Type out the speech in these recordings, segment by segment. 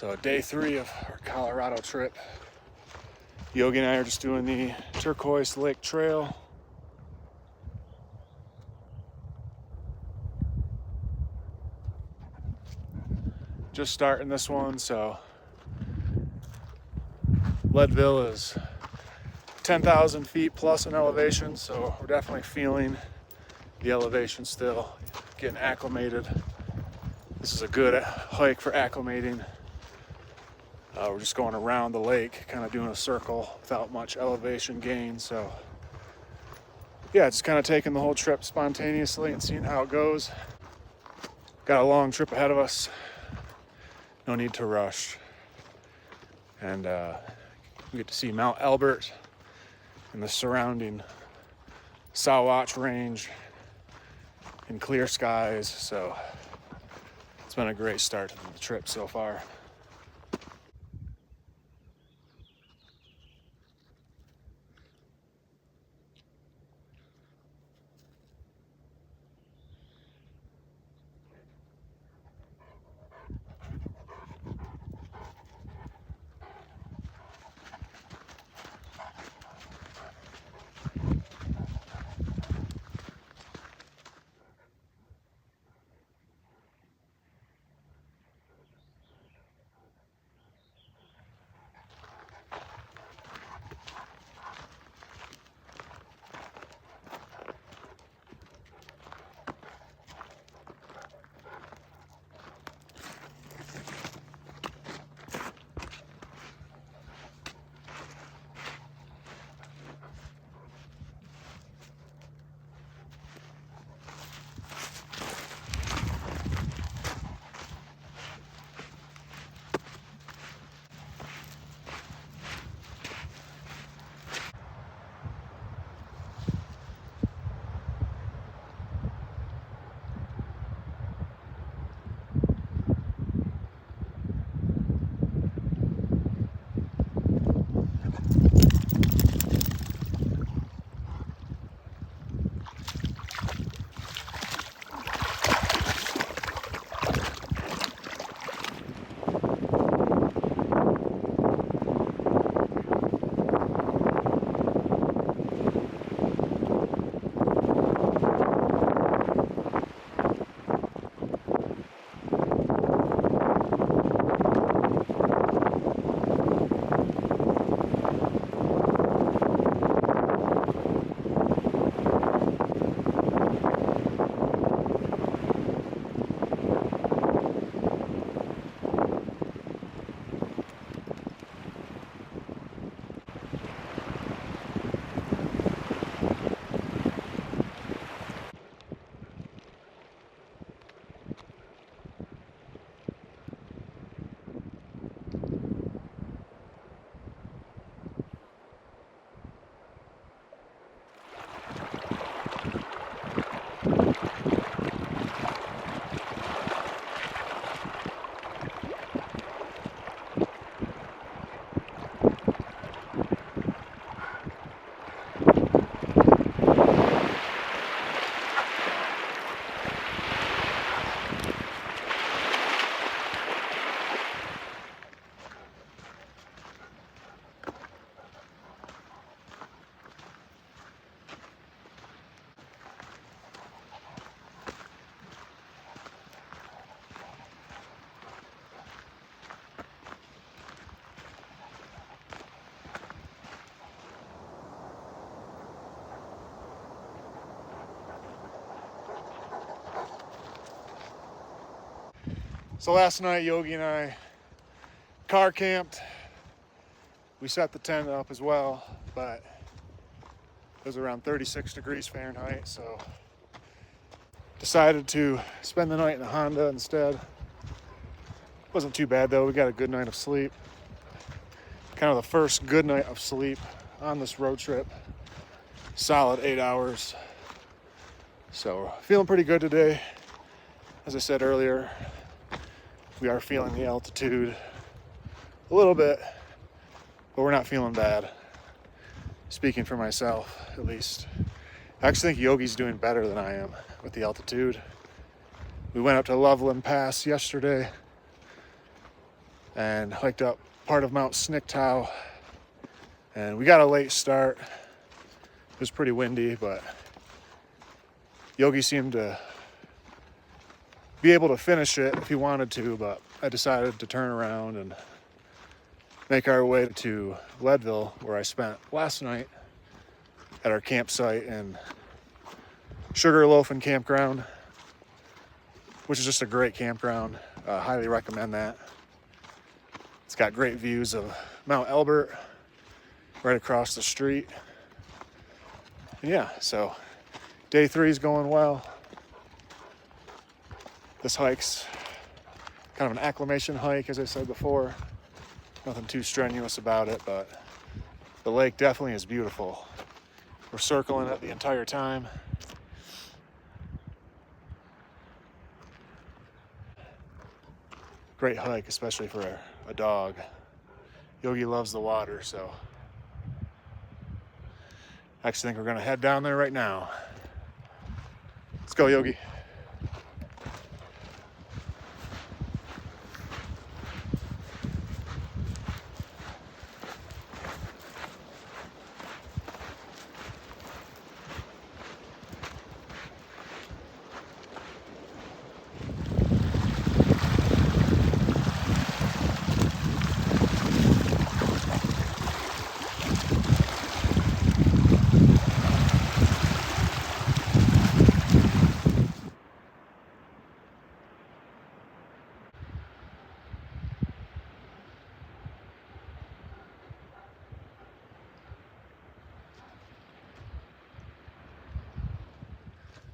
So day 3 of our Colorado trip. Yogi and I are just doing the Turquoise Lake Trail. Just starting this one, so Leadville is 10,000 feet plus in elevation, so we're definitely feeling the elevation still, getting acclimated. This is a good hike for acclimating. We're just going around the lake, kind of doing a circle without much elevation gain. So yeah, just kind of taking the whole trip spontaneously and seeing how it goes. Got a long trip ahead of us. No need to rush. And we get to see Mount Elbert and the surrounding Sawatch Range in clear skies. So it's been a great start to the trip so far. So last night, Yogi and I car camped. We set the tent up as well, but it was around 36 degrees Fahrenheit, so decided to spend the night in a Honda instead. Wasn't too bad though, we got a good night of sleep. Kind of the first good night of sleep on this road trip. Solid 8 hours. So feeling pretty good today. As I said earlier, we are feeling the altitude a little bit, but we're not feeling bad. Speaking for myself, at least. I actually think Yogi's doing better than I am with the altitude. We went up to Loveland Pass yesterday. and hiked up part of Mount Scenic, and we got a late start. It was pretty windy, but Yogi seemed to be able to finish it if he wanted to, but I decided to turn around and make our way to Leadville, where I spent last night at our campsite in Sugarloaf Campground, which is just a great campground. Highly recommend that. It's got great views of Mount Elbert right across the street. And yeah, so day 3 is going well. This hike's kind of an acclimation hike, as I said before. Nothing too strenuous about it, but the lake definitely is beautiful. We're circling it the entire time. Great hike, especially for a dog. Yogi loves the water, so I actually think we're gonna head down there right now. Let's go, Yogi.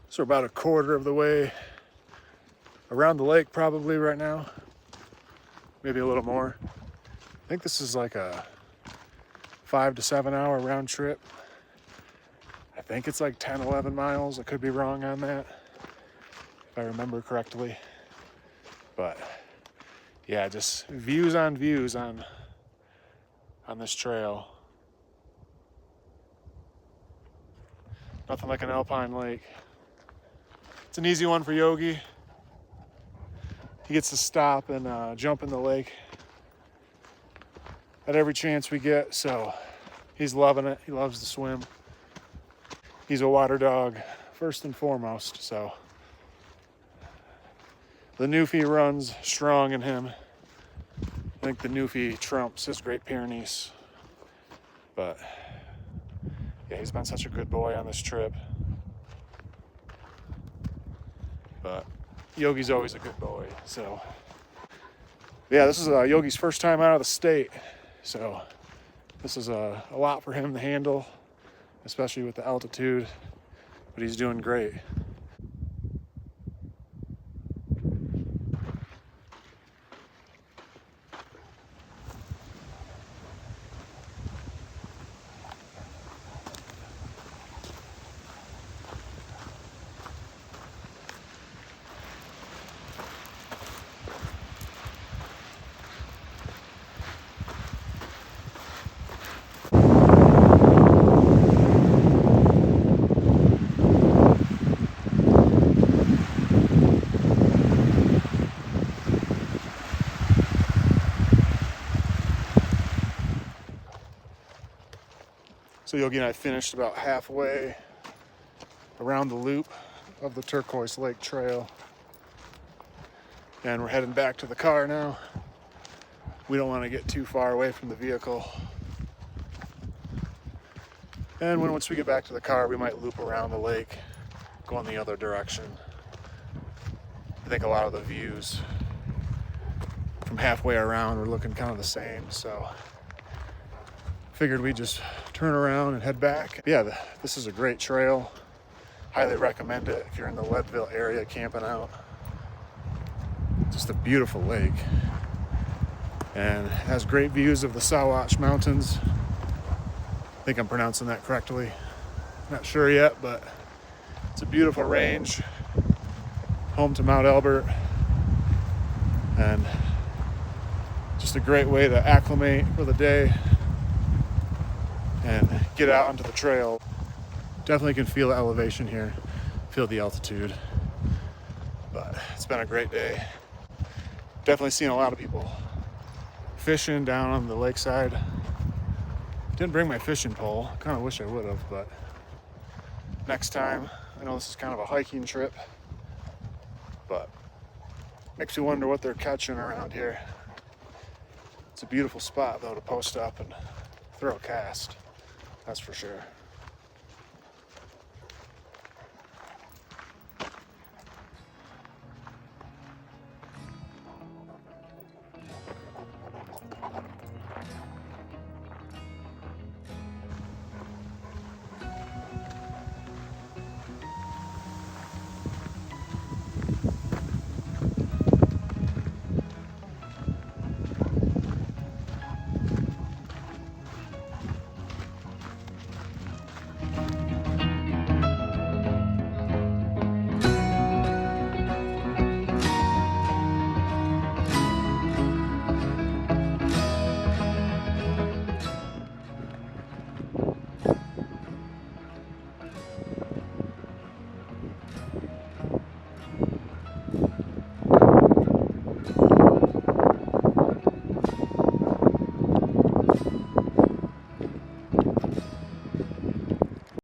So we're about a quarter of the way around the lake probably right now. Maybe a little more. I think this is like a 5 to 7 hour round trip. I think it's like 10, 11 miles. I could be wrong on that, if I remember correctly. But yeah, just views on this trail. Nothing like an alpine lake. It's an easy one for Yogi. He gets to stop and jump in the lake at every chance we get, so he's loving it. He loves to swim. He's a water dog first and foremost, so the Newfie runs strong in him. I think the Newfie trumps his Great Pyrenees. But yeah, he's been such a good boy on this trip. But Yogi's always a good boy, so yeah, this is Yogi's first time out of the state, so this is a lot for him to handle, especially with the altitude, but he's doing great. So Yogi and I finished about halfway around the loop of the Turquoise Lake Trail. And we're heading back to the car now. We don't want to get too far away from the vehicle. And once we get back to the car, we might loop around the lake, go in the other direction. I think a lot of the views from halfway around are looking kind of the same, so figured we'd just turn around and head back. Yeah, this is a great trail. Highly recommend it if you're in the Leadville area camping out. Just a beautiful lake. And it has great views of the Sawatch Mountains. I think I'm pronouncing that correctly. Not sure yet, but it's a beautiful range. Home to Mount Elbert. And just a great way to acclimate for the day and get out onto the trail. Definitely can feel the elevation here, feel the altitude, but it's been a great day. Definitely seen a lot of people fishing down on the lakeside. Didn't bring my fishing pole. Kind of wish I would have, but next time. I know this is kind of a hiking trip, but makes you wonder what they're catching around here. It's a beautiful spot though to post up and throw a cast, that's for sure.